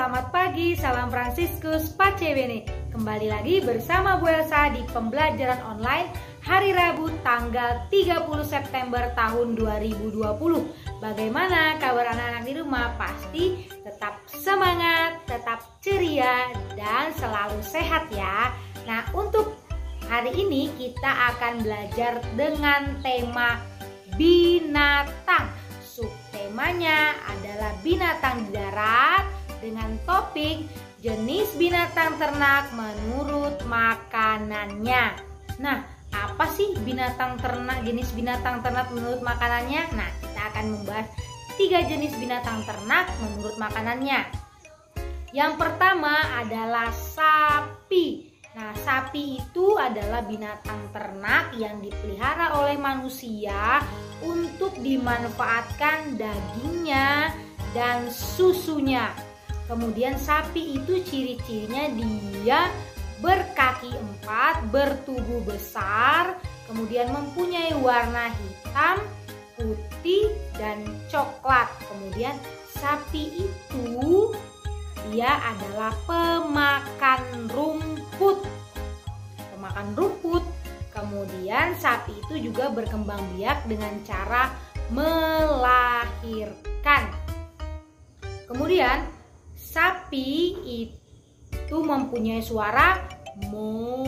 selamat pagi, salam Fransiskus Pace Bene. Kembali lagi bersama Bu Elsa di pembelajaran online hari Rabu tanggal 30 September tahun 2020. Bagaimana kabar anak-anak di rumah? Pasti tetap semangat, tetap ceria, dan selalu sehat ya. Nah, untuk hari ini kita akan belajar dengan tema binatang. Subtemanya adalah binatang di darat dengan topik jenis binatang ternak menurut makanannya. Nah, apa sih binatang ternak, jenis binatang ternak menurut makanannya? Nah, kita akan membahas 3 jenis binatang ternak menurut makanannya. Yang pertama adalah sapi. Nah, sapi itu adalah binatang ternak yang dipelihara oleh manusia untuk dimanfaatkan dagingnya dan susunya. Kemudian sapi itu ciri-cirinya dia berkaki 4, bertubuh besar, kemudian mempunyai warna hitam, putih, dan coklat. Kemudian sapi itu dia adalah pemakan rumput. Kemudian sapi itu juga berkembang biak dengan cara melahirkan. Kemudian sapi itu mempunyai suara mo.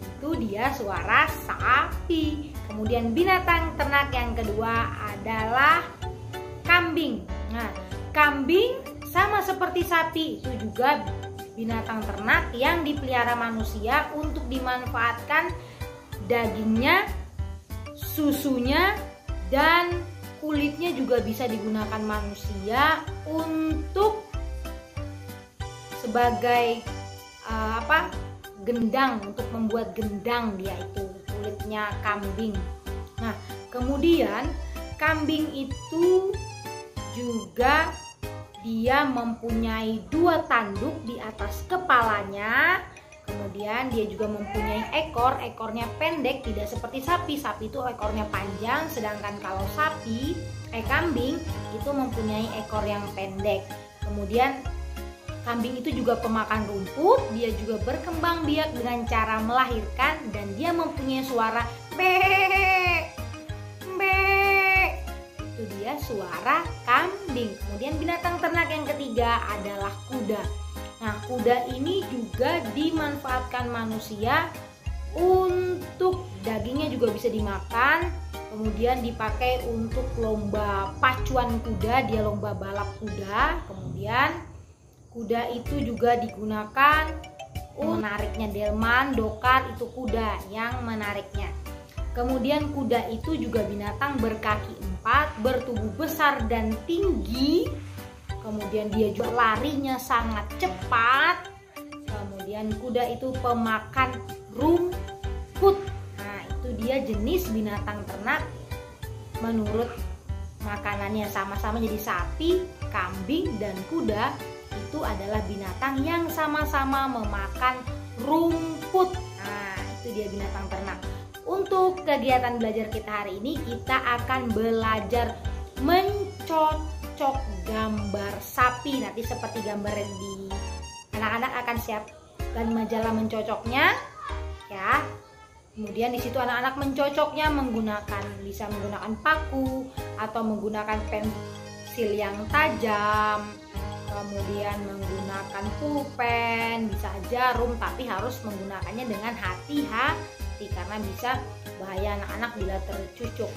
Itu dia suara sapi. Kemudian binatang ternak yang kedua adalah kambing. Nah, kambing sama seperti sapi, itu juga binatang ternak yang dipelihara manusia untuk dimanfaatkan dagingnya, susunya, dan kulitnya juga bisa digunakan manusia untuk sebagai gendang, untuk membuat gendang. Dia itu kulitnya kambing. Nah, kemudian kambing itu juga dia mempunyai 2 tanduk di atas kepalanya. Kemudian dia juga mempunyai ekornya pendek, tidak seperti sapi. Sapi itu ekornya panjang, sedangkan kalau kambing itu mempunyai ekor yang pendek. Kemudian kambing itu juga pemakan rumput, dia juga berkembang biak dengan cara melahirkan, dan dia mempunyai suara be. Itu dia suara kambing. Kemudian binatang ternak yang ketiga adalah kuda. Nah, kuda ini juga dimanfaatkan manusia untuk dagingnya juga bisa dimakan. Kemudian dipakai untuk lomba pacuan kuda, dia lomba balap kuda. Kemudian kuda itu juga digunakan menariknya delman, dokar, itu kuda yang menariknya. Kemudian kuda itu juga binatang berkaki 4, bertubuh besar dan tinggi. Kemudian dia juga larinya sangat cepat. Kemudian kuda itu pemakan rumput. Nah, itu dia jenis binatang ternak menurut makanannya. Sama-sama jadi sapi, kambing, dan kuda itu adalah binatang yang sama-sama memakan rumput. Nah, itu dia binatang ternak. Untuk kegiatan belajar kita hari ini, kita akan belajar mencocok gambar sapi. Nanti seperti gambar yang di anak-anak akan siapkan majalah mencocoknya ya. Kemudian di situ anak-anak mencocoknya bisa menggunakan paku atau menggunakan pensil yang tajam. Kemudian menggunakan pulpen, bisa jarum, tapi harus menggunakannya dengan hati-hati karena bisa bahaya anak-anak bila tercucuk.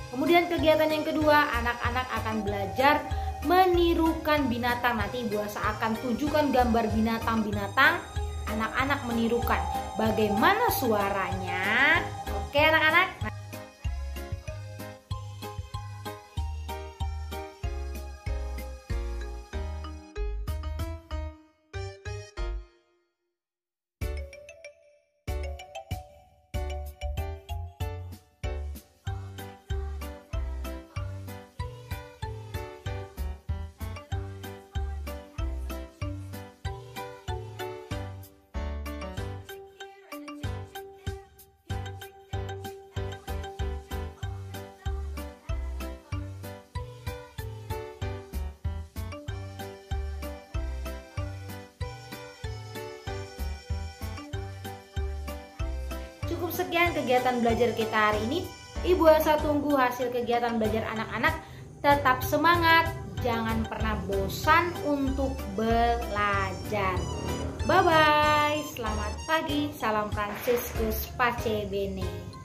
Kemudian kegiatan yang kedua, anak-anak akan belajar menirukan binatang. Nanti Bu Elsa akan tunjukkan gambar binatang-binatang, anak-anak menirukan bagaimana suaranya. Oke anak-anak? Cukup sekian kegiatan belajar kita hari ini. Ibu Elsa tunggu hasil kegiatan belajar anak-anak. Tetap semangat, jangan pernah bosan untuk belajar. Bye-bye, selamat pagi, salam Fransiskus Pace Bene.